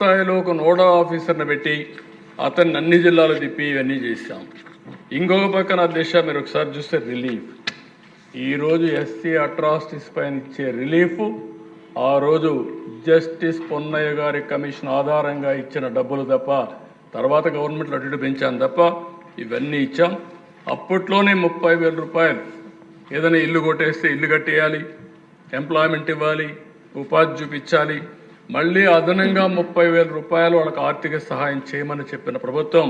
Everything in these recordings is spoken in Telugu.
స్థాయిలో ఒక నోడల్ ఆఫీసర్ని పెట్టి అతన్ని అన్ని జిల్లాలు తిప్పి ఇవన్నీ చేశాం. ఇంకొక పక్కన దిశ మీరు ఒకసారి చూస్తే రిలీఫ్, ఈరోజు ఎస్సీ అట్రాసిటీస్ పైన ఇచ్చే రిలీఫ్ ఆ రోజు జస్టిస్ పొన్నయ్య గారి కమిషన్ ఆధారంగా ఇచ్చిన డబ్బులు తప్ప, తర్వాత గవర్నమెంట్లో అటు పెంచాం తప్ప ఇవన్నీ ఇచ్చాం. అప్పట్లోనే 30,000 రూపాయలు ఏదైనా ఇల్లు కొట్టేస్తే ఇల్లు కట్టేయాలి, ఎంప్లాయ్మెంట్ ఇవ్వాలి, ఉపాధి చూపించాలి, మళ్ళీ అదనంగా 30,000 రూపాయలు వాళ్ళకి ఆర్థిక సహాయం చేయమని చెప్పిన ప్రభుత్వం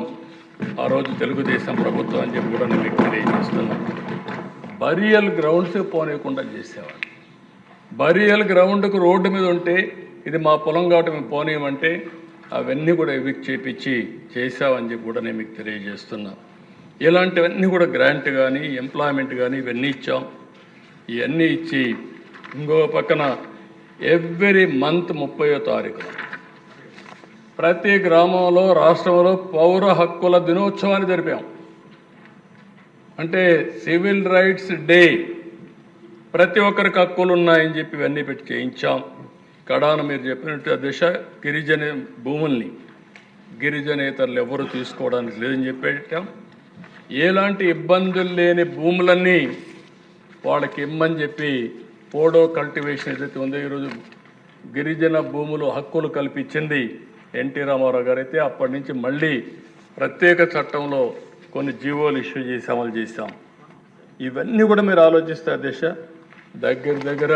ఆ రోజు తెలుగుదేశం ప్రభుత్వం అని చెప్పి కూడా నేను మీకు తెలియజేస్తున్నాను. బరియల్ గ్రౌండ్స్ పోనీయకుండా చేసేవాడు. బరియల్ గ్రౌండ్కు రోడ్డు మీద ఉంటే ఇది మా పొలం కాబట్టి మేము పోనీయమంటే అవన్నీ కూడా ఎవిక్ట్ చేపించి చేసామని చెప్పి కూడా నేను మీకు తెలియజేస్తున్నా. ఇలాంటివన్నీ కూడా గ్రాంట్ కానీ ఎంప్లాయ్మెంట్ కానీ ఇవన్నీ ఇచ్చాం. ఇవన్నీ ఇచ్చి ఇంకో పక్కన ఎవ్రీ మంత్ 30వ తారీఖు ప్రతి గ్రామంలో రాష్ట్రంలో పౌర హక్కుల దినోత్సవాన్ని జరిపాం. అంటే సివిల్ రైట్స్ డే, ప్రతి ఒక్కరికి హక్కులు ఉన్నాయని చెప్పి ఇవన్నీ పెట్టి చేయించాం. కడాన మీరు చెప్పినట్టు దిశ గిరిజన భూముల్ని గిరిజనేతరులు ఎవరు తీసుకోవడానికి లేదని చెప్పి పెట్టాం. ఎలాంటి ఇబ్బందులు లేని భూములన్నీ వాళ్ళకి ఇమ్మని చెప్పి పోడో కల్టివేషన్ ఏదైతే ఉందో ఈరోజు గిరిజన భూములు హక్కులు కల్పించింది ఎన్టీ రామారావు గారు అయితే అప్పటి నుంచి మళ్ళీ ప్రత్యేక చట్టంలో కొన్ని జీవోలు ఇష్యూ చేసి అమలు చేశాం. ఇవన్నీ కూడా మీరు ఆలోచిస్తే దిశ దగ్గర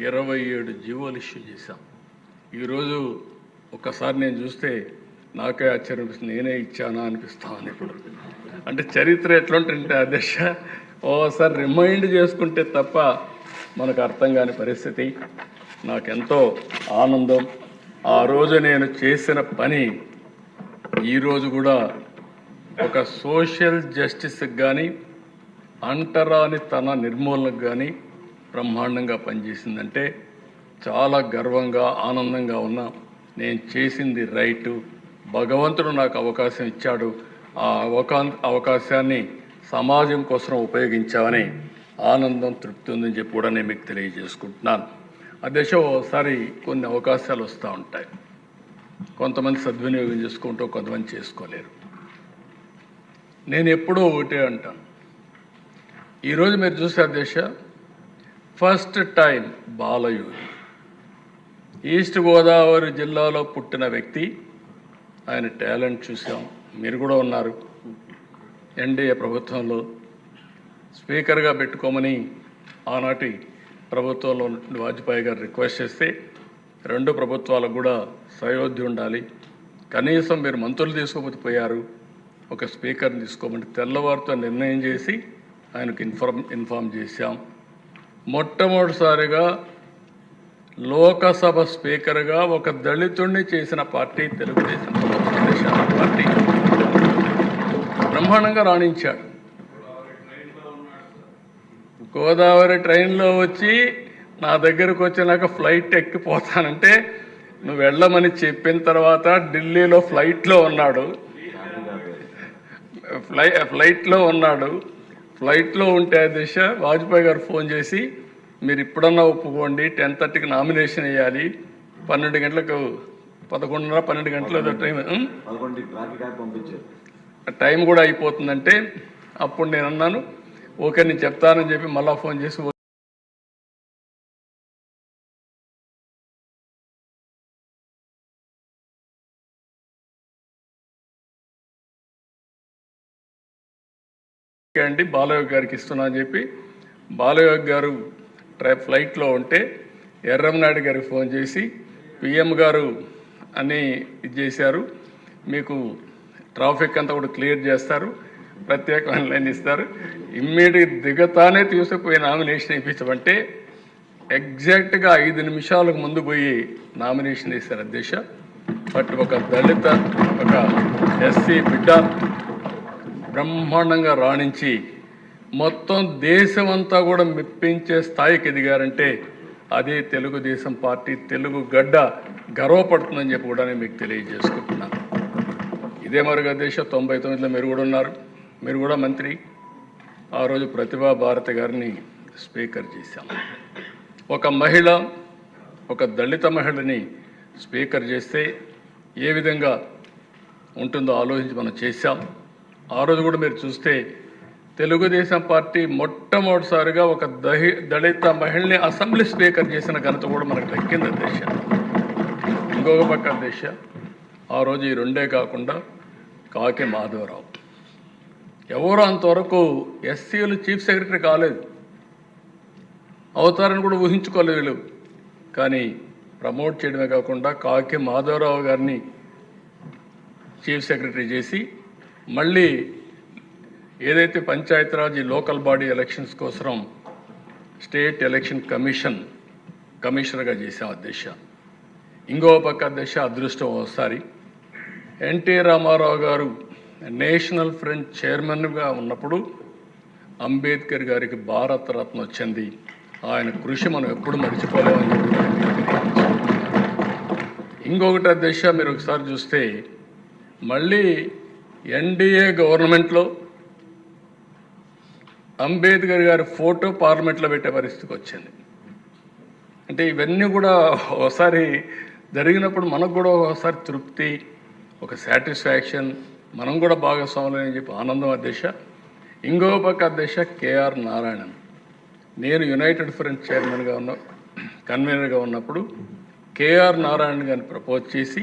27 జీవోలు ఇష్యూ చేశాం. ఈరోజు ఒక్కసారి నేను చూస్తే నాకే ఆశ్చర్యం అనిపిస్తుంది, నేనే ఇచ్చానా అనిపిస్తామని. ఇప్పుడు అంటే చరిత్ర ఎట్లుంటుంటే దిశ ఓసారి రిమైండ్ చేసుకుంటే తప్ప మనకు అర్థం కాని పరిస్థితి. నాకెంతో ఆనందం. ఆ రోజు నేను చేసిన పని ఈరోజు కూడా ఒక సోషల్ జస్టిస్కి కానీ అంటరాని తన నిర్మూలనకు కానీ బ్రహ్మాండంగా పనిచేసిందంటే చాలా గర్వంగా ఆనందంగా ఉన్నా. నేను చేసింది రైటు, భగవంతుడు నాకు అవకాశం ఇచ్చాడు, ఆ అవకాశాన్ని సమాజం కోసం ఉపయోగించామని ఆనందం తృప్తి ఉందని చెప్పి కూడా నేను మీకు తెలియజేసుకుంటున్నాను. అదే ఓసారి కొన్ని అవకాశాలు వస్తూ ఉంటాయి, కొంతమంది సద్వినియోగం చేసుకుంటూ కొంతమంది చేసుకోలేరు. నేను ఎప్పుడూ ఒకటే అంటాను, ఈరోజు మీరు చూసే దిశ first time Balayogi east Godavari జిల్లాలో పుట్టిన వ్యక్తి, ఆయన టాలెంట్ చూసాం. మీరు కూడా ఉన్నారు. ఎన్డీఏ ప్రభుత్వంలో స్పీకర్గా పెట్టుకోమని ఆనాటి ప్రభుత్వంలో వాజ్పేయి గారు రిక్వెస్ట్ చేస్తే 2 ప్రభుత్వాలకు కూడా సయోధ్య ఉండాలి, కనీసం మీరు మంత్రులు తీసుకోకపోతే పోయారు, ఒక స్పీకర్ని తీసుకోమని తెల్లవారితో నిర్ణయం చేసి ఆయనకు ఇన్ఫార్మ్ చేశాం. మొట్టమొదటిసారిగా లోకసభ స్పీకర్గా ఒక దళితుడిని చేసిన పార్టీ తెలుగుదేశం పార్టీ. బ్రహ్మాండంగా రాణించాడు. గోదావరి ట్రైన్లో వచ్చి నా దగ్గరకు వచ్చినాక ఫ్లైట్ ఎక్కిపోతానంటే నువ్వు వెళ్ళమని చెప్పిన తర్వాత ఢిల్లీలో ఫ్లైట్లో ఉన్నాడు. ఫ్లైట్లో ఉంటే దిశ వాజ్పేయి గారు ఫోన్ చేసి మీరు ఇప్పుడన్నా ఒప్పుకోండి, 10:30కి నామినేషన్ వేయాలి, 12 గంటలకు 11:30 12 గంటల టైం కూడా అయిపోతుందంటే అప్పుడు నేను అన్నాను ఓకే నేను చెప్తానని చెప్పి మళ్ళీ ఫోన్ చేసి అండి బాలయోగి గారికి ఇస్తున్నా అని చెప్పి బాలయోగి గారు ఫ్లైట్లో ఉంటే ఎర్రంనాయుడు గారికి ఫోన్ చేసి పిఎం గారు అని ఇది చేశారు, మీకు ట్రాఫిక్ అంతా కూడా క్లియర్ చేస్తారు, ప్రత్యేకమైన లైన్ ఇస్తారు, ఇమ్మీడియట్ దిగతానే తీసుకుపోయి నామినేషన్ ఇప్పించమంటే ఎగ్జాక్ట్గా 5 నిమిషాలకు ముందు పోయి నామినేషన్ వేశారు అధ్యక్ష. బట్ ఒక దళిత ఒక ఎస్సీ బిడ్డ బ్రహ్మాండంగా రాణించి మొత్తం దేశమంతా కూడా మెప్పించే స్థాయికి ఎదిగారంటే అదే తెలుగుదేశం పార్టీ, తెలుగు గడ్డ గర్వపడుతుందని చెప్పి కూడా నేను మీకు తెలియజేసుకుంటున్నాను. ఇదే మరుగు అధ్యక్ష 99లో మీరు కూడా ఉన్నారు, మీరు కూడా మంత్రి. ఆ రోజు ప్రతిభా భారతి గారిని స్పీకర్ చేశాం. ఒక మహిళ, ఒక దళిత మహిళని స్పీకర్ చేస్తే ఏ విధంగా ఉంటుందో ఆలోచించి మనం చేశాం. ఆ రోజు కూడా మీరు చూస్తే తెలుగుదేశం పార్టీ మొట్టమొదటిసారిగా ఒక దళిత మహిళని అసెంబ్లీ స్పీకర్ చేసిన ఘనత కూడా మనకు దక్కింది అధ్యక్ష. ఇంకొక పక్క అధ్యక్ష, ఆ రోజు ఈ రెండే కాకుండా కాకి మాధవరావు ఎవరు అంతవరకు ఎస్సీలు చీఫ్ సెక్రటరీ కాలేదు, అవుతారని కూడా ఊహించుకోలేదు వీళ్ళు. కానీ ప్రమోట్ చేయడమే కాకుండా కాకి మాధవరావు గారిని చీఫ్ సెక్రటరీ చేసి మళ్ళీ ఏదైతే పంచాయతీరాజ్ లోకల్ బాడీ ఎలక్షన్స్ కోసం స్టేట్ ఎలక్షన్ కమిషనర్గా చేశాం అధ్యక్ష. ఇంకో పక్క అధ్యక్ష, అదృష్టం ఒకసారి ఎన్టీ రామారావు గారు నేషనల్ ఫ్రంట్ చైర్మన్గా ఉన్నప్పుడు అంబేద్కర్ గారికి భారతరత్న వచ్చింది. ఆయన కృషి మనం ఎప్పుడు మర్చిపోలేమని చెప్పి. ఇంకొకటి అధ్యక్ష, మీరు ఒకసారి చూస్తే మళ్ళీ ఎన్డీఏ గవర్నమెంట్లో అంబేద్కర్ గారి ఫోటో పార్లమెంట్లో పెట్టే పరిస్థితికి వచ్చింది. అంటే ఇవన్నీ కూడా ఒకసారి జరిగినప్పుడు మనకు కూడా ఒకసారి తృప్తి, ఒక సాటిస్ఫాక్షన్, మనం కూడా భాగస్వాములు అని చెప్పి ఆనందం అధ్యక్ష. ఇంకో పక్క అధ్యక్ష కేఆర్ నారాయణన్, నేను యునైటెడ్ ఫ్రంట్ కన్వీనర్గా ఉన్నప్పుడు కేఆర్ నారాయణన్ గారిని ప్రపోజ్ చేసి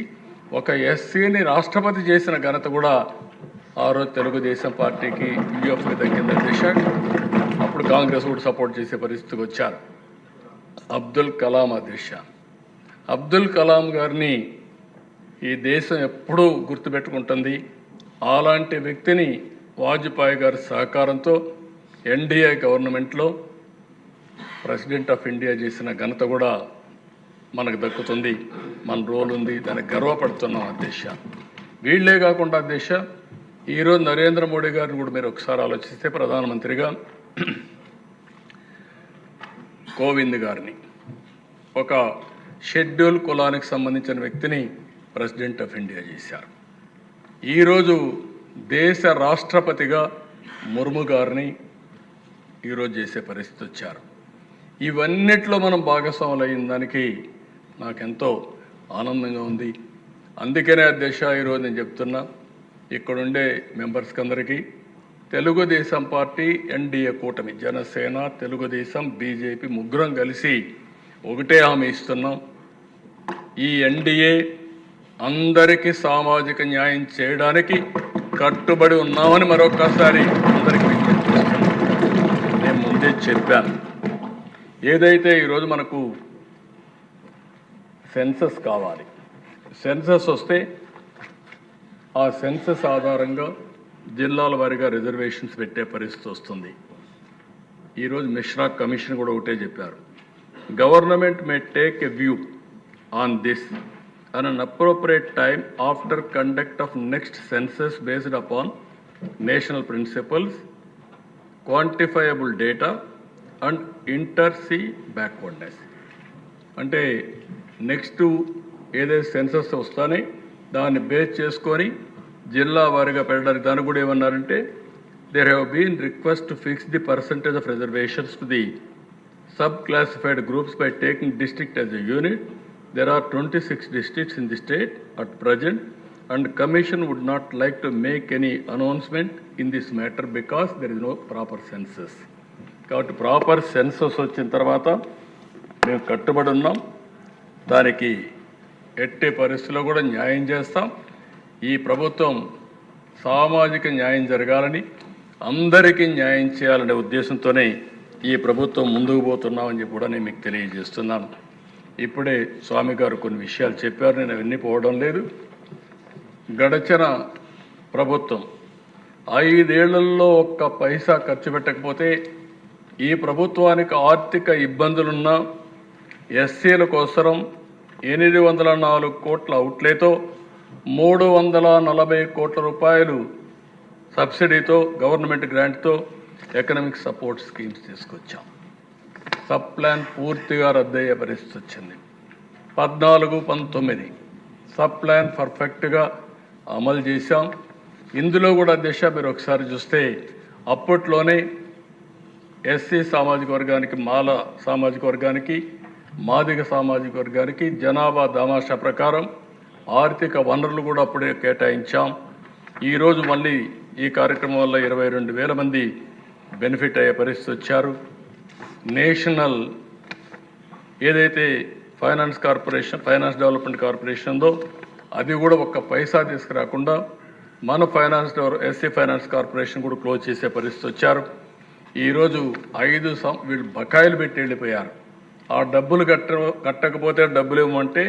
ఒక ఎస్సీని రాష్ట్రపతి చేసిన ఘనత కూడా ఆ రోజు తెలుగుదేశం పార్టీకి యూఎఫ్కి దక్కింది అధ్యక్ష. అప్పుడు కాంగ్రెస్ కూడా సపోర్ట్ చేసే పరిస్థితికి వచ్చారు. అబ్దుల్ కలాం అధ్యక్ష, అబ్దుల్ కలాం గారిని ఈ దేశం ఎప్పుడూ గుర్తుపెట్టుకుంటుంది. అలాంటి వ్యక్తిని వాజ్పేయి గారి సహకారంతో ఎన్డీఏ గవర్నమెంట్లో ప్రెసిడెంట్ ఆఫ్ ఇండియా చేసిన ఘనత కూడా మనకు దక్కుతుంది. మన రోల్ ఉంది, దానికి గర్వపడుతున్నాం అధ్యక్ష. వీళ్లే కాకుండా అధ్యక్ష, ఈరోజు నరేంద్ర మోడీ గారిని కూడా మీరు ఒకసారి ఆలోచిస్తే ప్రధానమంత్రిగా కోవింద్ గారిని, ఒక షెడ్యూల్ కులానికి సంబంధించిన వ్యక్తిని ప్రెసిడెంట్ ఆఫ్ ఇండియా చేశారు. ఈరోజు దేశ రాష్ట్రపతిగా ముర్ము గారిని ఈరోజు చేసే పరిస్థితి వచ్చారు. ఇవన్నిట్లో మనం భాగస్వాములు అయిన దానికి నాకెంతో ఆనందంగా ఉంది. అందుకనే అధ్యక్ష, ఈరోజు నేను చెప్తున్నా, ఇక్కడుండే మెంబర్స్కి అందరికీ తెలుగుదేశం పార్టీ ఎన్డీఏ కూటమి, జనసేన, తెలుగుదేశం, బీజేపీ ముగ్గురం కలిసి ఒకటే హామీ ఇస్తున్నాం. ఈ ఎన్డీఏ అందరికీ సామాజిక న్యాయం చేయడానికి కట్టుబడి ఉన్నామని మరొకసారి అందరికీ విజ్ఞప్తి చేస్తున్నాం. నేను ముందే చెప్పాను, ఏదైతే ఈరోజు మనకు సెన్సస్ కావాలి, సెన్సస్ వస్తే ఆ సెన్సస్ ఆధారంగా జిల్లాల వారీగా రిజర్వేషన్స్ పెట్టే పరిస్థితి వస్తుంది. ఈరోజు మిశ్రా కమిషన్ కూడా ఒకటే చెప్పారు, government may take a view on this at an appropriate time after conduct of next census based upon national principles, quantifiable data and inter-sea backwardness. అంటే నెక్స్ట్ ఏదైతే సెన్సస్ వస్తానే దాన్ని బేస్ చేసుకొని జిల్లా వారీగా పెట్టడానికి దాన్ని కూడా ఏమన్నారంటే, there have been request to fix the percentage of reservations to the sub-classified groups by taking district as a unit. There are 26 districts in the state at present, and Commission would not like to make any announcement in this matter because there is no proper census. కాబట్టి ప్రాపర్ సెన్సస్ వచ్చిన తర్వాత మేము కట్టుబడి ఉన్నాం. దానికి ఎట్టి పరిస్థితుల్లో కూడా న్యాయం చేస్తాం. ఈ ప్రభుత్వం సామాజిక న్యాయం జరగాలని, అందరికీ న్యాయం చేయాలనే ఉద్దేశంతోనే ఈ ప్రభుత్వం ముందుకు పోతున్నామని చెప్పి కూడా నేను మీకు తెలియజేస్తున్నాను. ఇప్పుడే స్వామి గారు కొన్ని విషయాలు చెప్పారు, నేను అవన్నీ పోవడం లేదు. గడచిన ప్రభుత్వం 5 ఏళ్లలో ఒక్క పైసా ఖర్చు పెట్టకపోతే, ఈ ప్రభుత్వానికి ఆర్థిక ఇబ్బందులున్న ఎస్సీల కోసం 804 కోట్ల అవుట్లేతో 340 కోట్ల రూపాయలు సబ్సిడీతో, గవర్నమెంట్ గ్రాంట్తో ఎకనామిక్ సపోర్ట్ స్కీమ్స్ తీసుకొచ్చాం. సబ్ ప్లాన్ పూర్తిగా రద్దయ్యే పరిస్థితి వచ్చింది. 14-19 సబ్ ప్లాన్ పర్ఫెక్ట్గా అమలు చేశాం. ఇందులో కూడా దిశ మీరు ఒకసారి చూస్తే అప్పట్లోనే ఎస్సీ సామాజిక వర్గానికి, మాల సామాజిక వర్గానికి, మాదిగ సామాజిక వర్గానికి జనాభా దామాషా ప్రకారం ఆర్థిక వనరులు కూడా అప్పుడే కేటాయించాం. ఈరోజు మళ్ళీ ఈ కార్యక్రమం వల్ల 22,000 మంది బెనిఫిట్ అయ్యే పరిస్థితి వచ్చారు. నేషనల్ ఏదైతే ఫైనాన్స్ డెవలప్మెంట్ కార్పొరేషన్ ఉందో అది కూడా ఒక్క పైసా తీసుకురాకుండా మన ఎస్సీ ఫైనాన్స్ కార్పొరేషన్ కూడా క్లోజ్ చేసే పరిస్థితి వచ్చారు. ఈరోజు వీళ్ళు బకాయిలు పెట్టి వెళ్ళిపోయారు. ఆ డబ్బులు కట్టకపోతే డబ్బులు ఇవ్వమంటే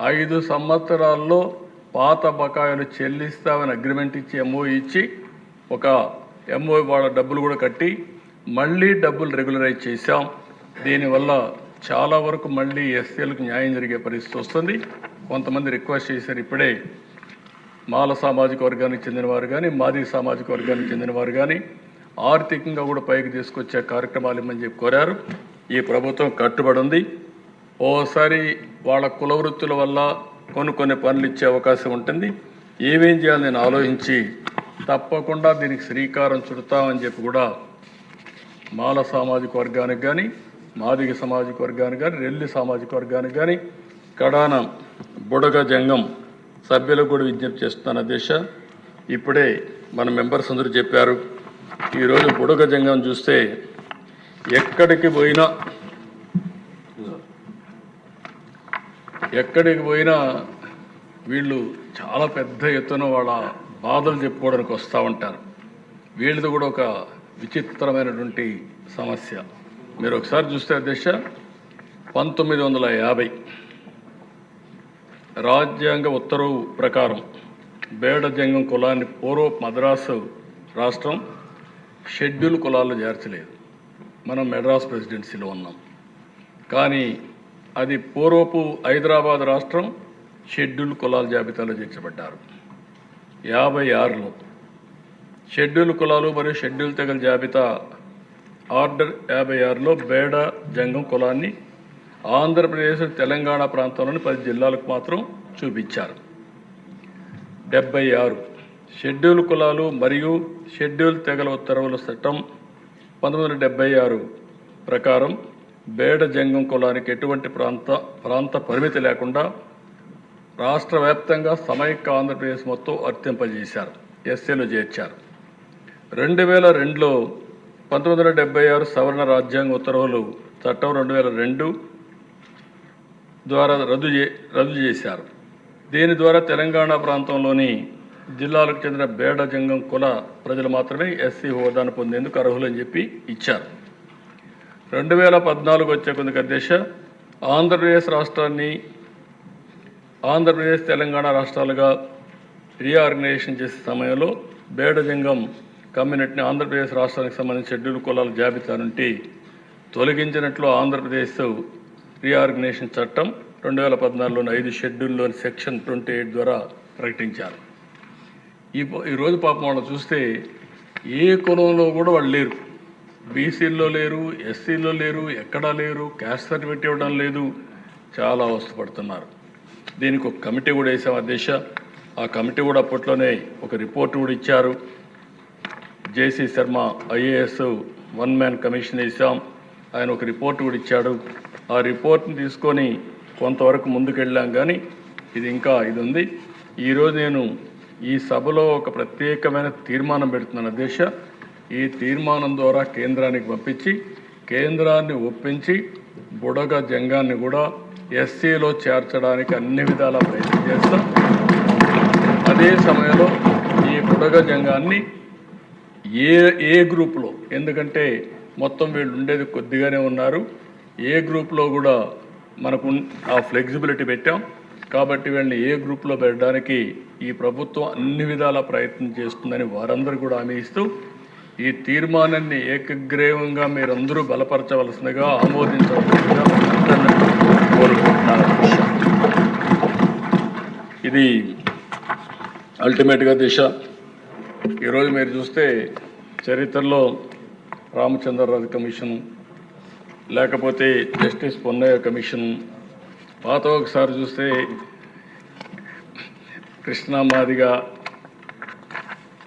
5 సంవత్సరాల్లో పాత బకాయిలు చెల్లిస్తామని అగ్రిమెంట్ ఇచ్చి ఎంఓ ఇచ్చి ఒక ఎంఓ వాళ్ళ డబ్బులు కూడా కట్టి మళ్ళీ డబ్బులు రెగ్యులరైజ్ చేశాం. దీనివల్ల చాలా వరకు మళ్ళీ ఎస్సీలకు న్యాయం జరిగే పరిస్థితి వస్తుంది. కొంతమంది రిక్వెస్ట్ చేశారు, ఇప్పుడే మాల సామాజిక వర్గానికి చెందినవారు కానీ మాది సామాజిక వర్గానికి చెందినవారు కానీ ఆర్థికంగా కూడా పైకి తీసుకొచ్చే కార్యక్రమాలు ఇమ్మని చెప్పి కోరారు. ఈ ప్రభుత్వం కట్టుబడి ఉంది. ఓసారి వాళ్ళ కుల వృత్తుల వల్ల కొన్ని పనులు ఇచ్చే అవకాశం ఉంటుంది. ఏమేం చేయాలని నేను ఆలోచించి తప్పకుండా దీనికి శ్రీకారం చుడతామని చెప్పి కూడా మాల సామాజిక వర్గానికి కానీ మాదిగ సామాజిక వర్గానికి కానీ రెల్లి సామాజిక వర్గానికి కానీ కడాన బుడగ జంగం సభ్యులకు కూడా విజ్ఞప్తి చేస్తున్నాను అధ్యక్ష. ఇప్పుడే మన మెంబర్స్ అందరూ చెప్పారు. ఈరోజు బుడగ జంగం చూస్తే ఎక్కడికి పోయినా వీళ్ళు చాలా పెద్ద ఎత్తున వాళ్ళ బాధలు చెప్పుకోవడానికి వస్తూ ఉంటారు. వీళ్ళది కూడా ఒక విచిత్రమైనటువంటి సమస్య. మీరు ఒకసారి చూస్తే అధ్యక్ష 1950 రాజ్యాంగ ఉత్తర్వు ప్రకారం బేడ జంగం కులాన్ని పూర్వపు మద్రాసు రాష్ట్రం షెడ్యూల్ కులాల్లో చేర్చలేదు. మనం మెడ్రాస్ ప్రెసిడెన్సీలో ఉన్నాం. కానీ అది పూర్వపు హైదరాబాద్ రాష్ట్రం షెడ్యూల్ కులాల జాబితాలో చేర్చబడ్డారు. 56లో షెడ్యూల్ కులాలు మరియు షెడ్యూల్ తెగల జాబితా ఆర్డర్ 56లో బేడ జంగం కులాన్ని ఆంధ్రప్రదేశ్ తెలంగాణ ప్రాంతంలోని 10 జిల్లాలకు మాత్రం చూపించారు. 76 షెడ్యూల్ కులాలు మరియు షెడ్యూల్ తెగల ఉత్తర్వుల చట్టం 1976 ప్రకారం బేడ జంగం కులానికి ఎటువంటి ప్రాంత పరిమితి లేకుండా రాష్ట్ర వ్యాప్తంగా సమైక్య ఆంధ్రప్రదేశ్ మొత్తం వర్తింపజేశారు, ఎస్సీలో చేర్చారు. 2002లో 1976 సవరణ రాజ్యాంగ ఉత్తర్వులు చట్టం 2002 ద్వారా రద్దు చేశారు. దీని ద్వారా తెలంగాణ ప్రాంతంలోని జిల్లాలకు చెందిన బేడ జంగం కుల ప్రజలు మాత్రమే ఎస్సీ హోదాను పొందేందుకు అర్హులని చెప్పి ఇచ్చారు. 2014 వచ్చే కొందుకు అధ్యక్ష ఆంధ్రప్రదేశ్ తెలంగాణ రాష్ట్రాలుగా రీఆర్గనైజేషన్ చేసే సమయంలో బేడ జంగం కమ్యూనిటీని ఆంధ్రప్రదేశ్ రాష్ట్రానికి సంబంధించిన షెడ్యూల్ కులాల జాబితా నుండి తొలగించినట్లు ఆంధ్రప్రదేశ్ రీఆర్గనైజేషన్ చట్టం 2014లోని 5 షెడ్యూల్లోని సెక్షన్ 28 ద్వారా ప్రకటించారు. ఈరోజు పాపం వాళ్ళు చూస్తే ఏ కులంలో కూడా వాళ్ళు లేరు. బీసీల్లో లేరు, ఎస్సీలో లేరు, ఎక్కడా లేరు, క్యాస్ట్ సర్టిఫికేట్ ఇవ్వడం లేదు. చాలా అవస్థపడుతున్నారు. దీనికి ఒక కమిటీ కూడా వేసాం అధ్యక్ష. ఆ కమిటీ కూడా అప్పట్లోనే ఒక రిపోర్ట్ కూడా ఇచ్చారు. జేసీ శర్మ ఐఏఎస్ 1 మ్యాన్ కమిషన్ వేసాం. ఆయన ఒక రిపోర్ట్ కూడా ఇచ్చాడు. ఆ రిపోర్ట్ని తీసుకొని కొంతవరకు ముందుకెళ్ళాం. కానీ ఇది ఉంది. ఈరోజు నేను ఈ సభలో ఒక ప్రత్యేకమైన తీర్మానం పెడుతున్నాను అధ్యక్ష. ఈ తీర్మానం ద్వారా కేంద్రానికి పంపించి కేంద్రాన్ని ఒప్పించి బుడగ జంగాన్ని కూడా ఎస్సీలో చేర్చడానికి అన్ని విధాలా ప్రయత్నం చేస్తాం. అదే సమయంలో ఈ బుడగ జంగాన్ని ఏ గ్రూప్లో, ఎందుకంటే మొత్తం వీళ్ళు ఉండేది కొద్దిగానే ఉన్నారు, ఏ గ్రూప్లో కూడా మనకు ఆ ఫ్లెక్సిబిలిటీ పెట్టాం. కాబట్టి వీళ్ళని ఏ గ్రూప్లో పెట్టడానికి ఈ ప్రభుత్వం అన్ని విధాల ప్రయత్నం చేస్తుందని వారందరూ కూడా హామీ ఇస్తూ ఈ తీర్మానాన్ని ఏకగ్రీవంగా మీరందరూ బలపరచవలసిందిగా ఆమోదించవలసిందిగా కోరుకుంటున్నారు. ఇది అల్టిమేట్గా దిశ. ఈరోజు మీరు చూస్తే చరిత్రలో రామచంద్రరాజు కమిషన్, లేకపోతే జస్టిస్ పొన్నయ్య కమిషన్, పాత ఒకసారి చూస్తే కృష్ణా మాదిగా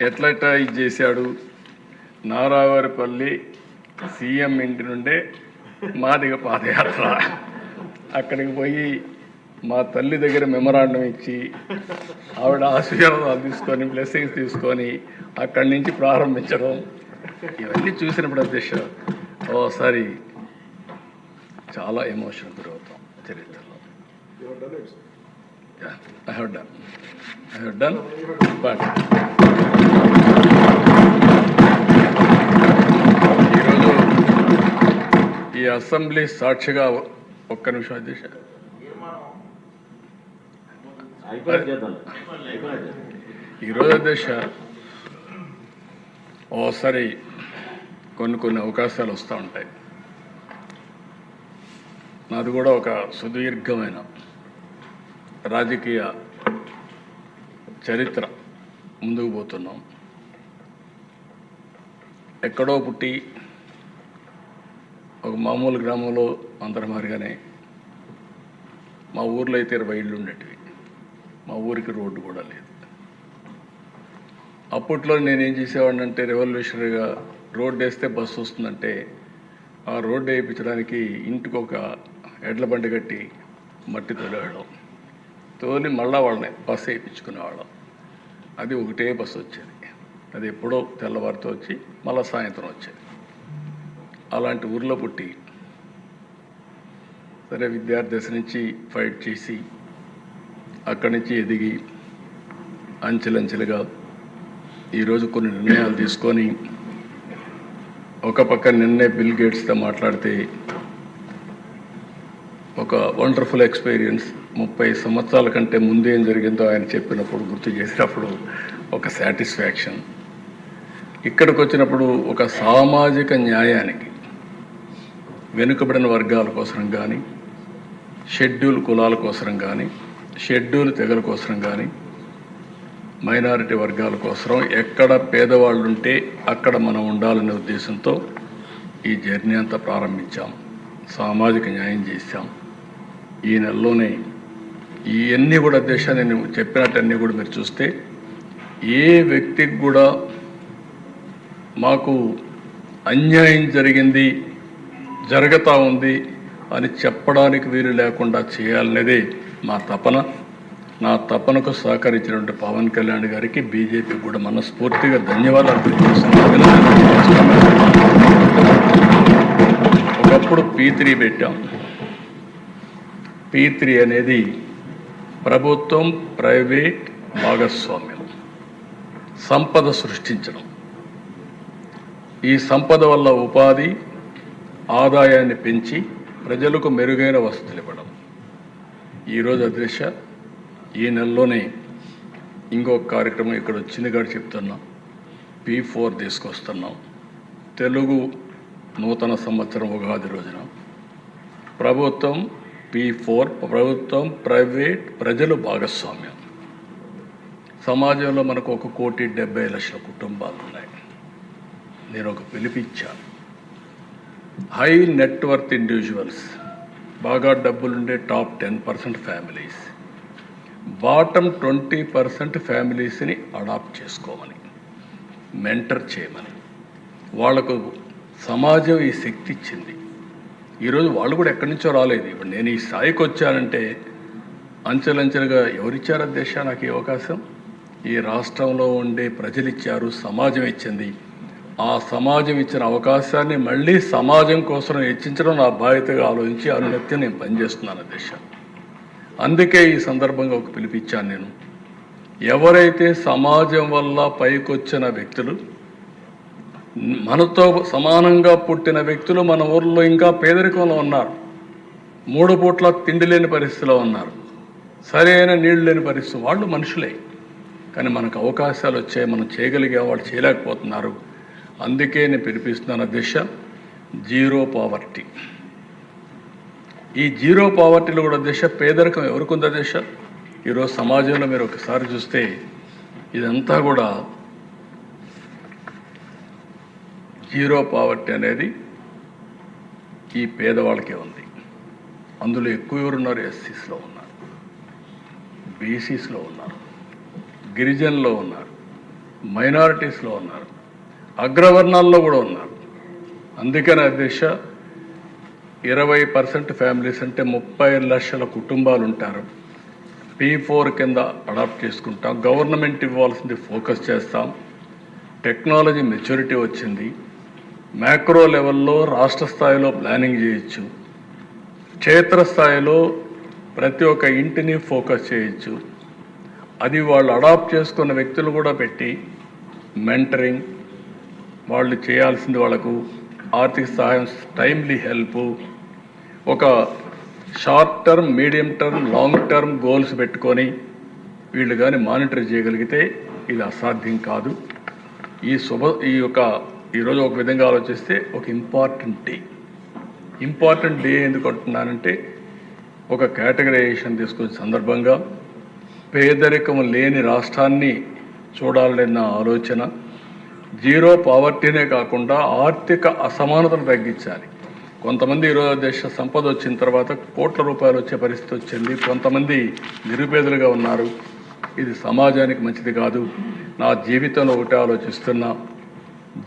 ఎట్లా ఇది చేశాడు. నారావారిపల్లి సీఎం ఇంటి నుండే మాదిగ పాదయాత్ర, అక్కడికి పోయి మా తల్లి దగ్గర మెమరాండం ఇచ్చి ఆవిడ ఆశీర్వాదాలు తీసుకొని బ్లెస్సింగ్స్ తీసుకొని అక్కడి నుంచి ప్రారంభించడం ఇవన్నీ చూసినప్పుడు అధ్యక్ష ఓసారి చాలా ఎమోషన్ గురవుతాం చరిత్రలో. I have done, but ఈరోజు ఈ అసెంబ్లీ సాక్షిగా ఒక్క నిమిషం అధ్యక్ష, ఈరోజు అధ్యక్ష ఓసారి కొన్ని అవకాశాలు వస్తూ ఉంటాయి. నాది కూడా ఒక సుదీర్ఘమైన రాజకీయ చరిత్ర ముందుకు పోతున్నాం. ఎక్కడో పుట్టి ఒక మామూలు గ్రామంలో అందరి మాదిరిగానే మా ఊర్లో అయితే 20 ఇళ్ళు ఉండేటివి. మా ఊరికి రోడ్డు కూడా లేదు. అప్పట్లో నేనేం చేసేవాడిని అంటే రెవల్యూషనరీగా రోడ్డు వేస్తే బస్సు వస్తుందంటే ఆ రోడ్డు వేయించడానికి ఇంటికి ఒక ఎడ్ల బండి కట్టి మట్టి తోలేవాళ్ళం. తోలి మళ్ళా వాళ్ళని బస్సు వేయించుకునేవాళ్ళం. అది ఒకటే బస్సు వచ్చేది. అది ఎప్పుడో తెల్లవారితో వచ్చి మళ్ళీ సాయంత్రం వచ్చేది. అలాంటి ఊర్లో పుట్టి సరే విద్యార్థి దశ నుంచి ఫైట్ చేసి అక్కడి నుంచి ఎదిగి అంచెలంచెలుగా ఈరోజు కొన్ని నిర్ణయాలు తీసుకొని ఒక పక్క నిన్నే బిల్ గేట్స్తో మాట్లాడితే ఒక వండర్ఫుల్ ఎక్స్పీరియన్స్. 30 సంవత్సరాల కంటే ముందు ఏం జరిగిందో ఆయన చెప్పినప్పుడు గుర్తు చేసినప్పుడు ఒక సాటిస్ఫాక్షన్. ఇక్కడికి వచ్చినప్పుడు ఒక సామాజిక న్యాయానికి వెనుకబడిన వర్గాల కోసం కానీ, షెడ్యూల్ కులాల కోసం కానీ, షెడ్యూల్ తెగల కోసం కానీ, మైనారిటీ వర్గాల కోసం ఎక్కడ పేదవాళ్ళు ఉంటే అక్కడ మనం ఉండాలనే ఉద్దేశంతో ఈ జర్నీ అంతా ప్రారంభించాం. సామాజిక న్యాయం చేశాం. ఈ నెలలోనే ఇవన్నీ కూడా దేశాన్ని నేను చెప్పినట్టన్నీ కూడా మీరు చూస్తే ఏ వ్యక్తికి కూడా మాకు అన్యాయం జరిగింది, జరుగుతూ ఉంది అని చెప్పడానికి వీలు లేకుండా చేయాలనేదే మా తపన. నా తపనకు సహకరించినటువంటి పవన్ కళ్యాణ్ గారికి, బీజేపీ కూడా మనస్ఫూర్తిగా ధన్యవాదాలు తెలియజేస్తున్నాను. ఒకప్పుడు P3 పెట్టాం. P3 అనేది ప్రభుత్వం ప్రైవేట్ భాగస్వామ్యం, సంపద సృష్టించడం. ఈ సంపద వల్ల ఉపాధి, ఆదాయాన్ని పెంచి ప్రజలకు మెరుగైన వసతులు ఇవ్వడం. ఈరోజు అధ్యక్ష ఈ నెలలోనే ఇంకొక కార్యక్రమం ఇక్కడ వచ్చింది కూడా చెప్తున్నాం. P4 తీసుకొస్తున్నాం. తెలుగు నూతన సంవత్సరం ఉగాది రోజున ప్రభుత్వం P4, ప్రభుత్వం ప్రైవేట్ ప్రజలు భాగస్వామ్యం. సమాజంలో మనకు 1,70,00,000 కుటుంబాలు ఉన్నాయి. నేను ఒక పిలిపిచ్చాను. హై నెట్వర్త్ ఇండివిజువల్స్, బాగా డబ్బులుండే టాప్ 10% ఫ్యామిలీస్, బాటమ్ 20% ఫ్యామిలీస్ని అడాప్ట్ చేసుకోమని, మెంటర్ చేయమని. వాళ్లకు సమాజం ఈ శక్తి ఇచ్చింది. ఈరోజు వాళ్ళు కూడా ఎక్కడి నుంచో రాలేదు. ఇప్పుడు నేను ఈ స్థాయికి వచ్చానంటే అంచెలంచెలుగా ఎవరిచ్చారు అధ్యక్ష నాకు ఈ అవకాశం? ఈ రాష్ట్రంలో ఉండే ప్రజలు ఇచ్చారు, సమాజం ఇచ్చింది. ఆ సమాజం ఇచ్చిన అవకాశాన్ని మళ్ళీ సమాజం కోసం హెచ్చించడం నా బాధ్యతగా ఆలోచించి అనునిత్యం నేను పనిచేస్తున్నాను అధ్యక్ష. అందుకే ఈ సందర్భంగా ఒక పిలిపిచ్చాను నేను. ఎవరైతే సమాజం వల్ల పైకొచ్చిన వ్యక్తులు, మనతో సమానంగా పుట్టిన వ్యక్తులు మన ఊర్లో ఇంకా పేదరికంలో ఉన్నారు, 3 పూట్ల తిండి లేని పరిస్థితిలో ఉన్నారు, సరైన నీళ్లు లేని పరిస్థితి. వాళ్ళు మనుషులే, కానీ మనకు అవకాశాలు వచ్చాయి, మనం చేయగలిగే వాళ్ళు చేయలేకపోతున్నారు. అందుకే నేను పిలిపిస్తున్నాను అధ్యక్ష, జీరో పావర్టీ. ఈ జీరో పావర్టీలో కూడా అధ్యక్ష పేదరికం ఎవరికి ఉంది అధ్యక్ష? ఈరోజు సమాజంలో మీరు ఒకసారి చూస్తే ఇదంతా కూడా జీరో పావర్టీ అనేది ఈ పేదవాళ్ళకే ఉంది. అందులో ఎక్కువ ఎవరున్నారు? ఎస్సీస్లో ఉన్నారు, బీసీస్లో ఉన్నారు, గిరిజనుల్లో ఉన్నారు, మైనారిటీస్లో ఉన్నారు, అగ్రవర్ణాల్లో కూడా ఉన్నారు. అందుకని అధ్యక్ష 20% ఫ్యామిలీస్ అంటే 30 లక్షల కుటుంబాలు ఉంటారు. P4 కింద అడాప్ట్ చేసుకుంటాం. గవర్నమెంట్ ఇవ్వాల్సింది ఫోకస్ చేస్తాం. టెక్నాలజీ మెచ్యూరిటీ వచ్చింది. మ్యాక్రో లెవెల్లో రాష్ట్ర స్థాయిలో ప్లానింగ్ చేయొచ్చు. క్షేత్రస్థాయిలో ప్రతి ఒక్క ఇంటిని ఫోకస్ చేయొచ్చు. అది వాళ్ళు అడాప్ట్ చేసుకున్న వ్యక్తులు కూడా పెట్టి మెంటరింగ్, వాళ్ళు చేయాల్సింది వాళ్ళకు ఆర్థిక సహాయం, టైమ్లీ హెల్ప్, ఒక short term, medium term, long term goals పెట్టుకొని వీళ్ళు కానీ మానిటర్ చేయగలిగితే ఇది అసాధ్యం కాదు. ఈరోజు ఒక విధంగా ఆలోచిస్తే ఒక ఇంపార్టెంట్ డే ఎందుకు అంటున్నానంటే, ఒక కేటగరైజేషన్ తీసుకునే సందర్భంగా పేదరికం లేని రాష్ట్రాన్ని చూడాలన్న ఆలోచన, జీరో పావర్టీనే కాకుండా ఆర్థిక అసమానతను తగ్గించాలి. కొంతమంది ఈరోజు దేశ సంపద వచ్చిన తర్వాత కోట్ల రూపాయలు వచ్చే పరిస్థితి వచ్చింది. కొంతమంది నిరుపేదలుగా ఉన్నారు. ఇది సమాజానికి మంచిది కాదు. నా జీవితంలో ఒకటే ఆలోచిస్తున్నా,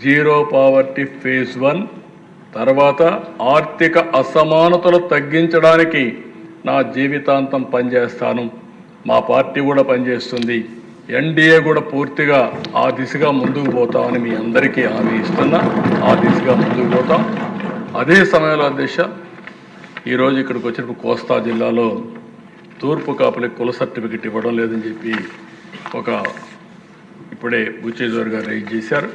జీరో పావర్టీ ఫేజ్ 1 తర్వాత ఆర్థిక అసమానతలు తగ్గించడానికి నా జీవితాంతం పనిచేస్తాను. మా పార్టీ కూడా పనిచేస్తుంది. ఎన్డీఏ కూడా పూర్తిగా ఆ దిశగా ముందుకు పోతామని మీ అందరికీ హామీ ఇస్తున్నా. ఆ దిశగా ముందుకు పోతాం. అదే సమయంలో ఈరోజు ఇక్కడికి వచ్చినప్పుడు కోస్తా జిల్లాలో తూర్పు కాపులకు కుల సర్టిఫికెట్ ఇవ్వడం లేదని చెప్పి ఇప్పుడే బుచ్చేజోర్ గారు రైజ్ చేశారు.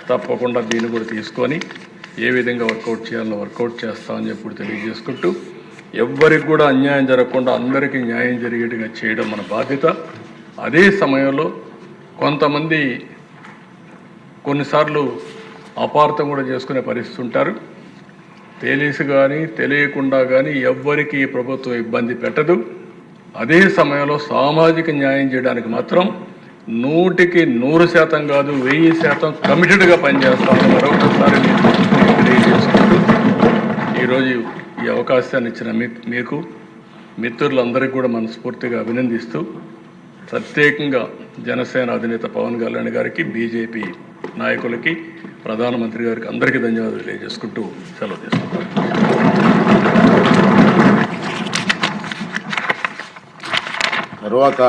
తప్పకుండా దీన్ని కూడా తీసుకొని ఏ విధంగా వర్కౌట్ చేయాలో వర్కౌట్ చేస్తామని చెప్పి తెలియజేసుకుంటూ, ఎవ్వరికి కూడా అన్యాయం జరగకుండా అందరికీ న్యాయం జరిగేట్టుగా చేయడం మన బాధ్యత. అదే సమయంలో కొంతమంది కొన్నిసార్లు అపార్థం కూడా చేసుకునే పరిస్థితి ఉంటారు. తెలిసి కానీ తెలియకుండా కానీ ఎవ్వరికి ఈ ప్రభుత్వం ఇబ్బంది పెట్టదు. అదే సమయంలో సామాజిక న్యాయం చేయడానికి మాత్రం 100% కాదు 1000% కమిటెడ్గా పనిచేస్తామని మరొకసారి తెలియజేసుకుంటూ, ఈరోజు ఈ అవకాశాన్ని ఇచ్చిన మీకు మిత్రులందరికీ కూడా మనస్ఫూర్తిగా అభినందిస్తూ, ప్రత్యేకంగా జనసేన అధినేత పవన్ కళ్యాణ్ గారికి, బీజేపీ నాయకులకి, ప్రధానమంత్రి గారికి అందరికీ ధన్యవాదాలు తెలియజేసుకుంటూ సెలవు తీసుకుంటాను. తర్వాత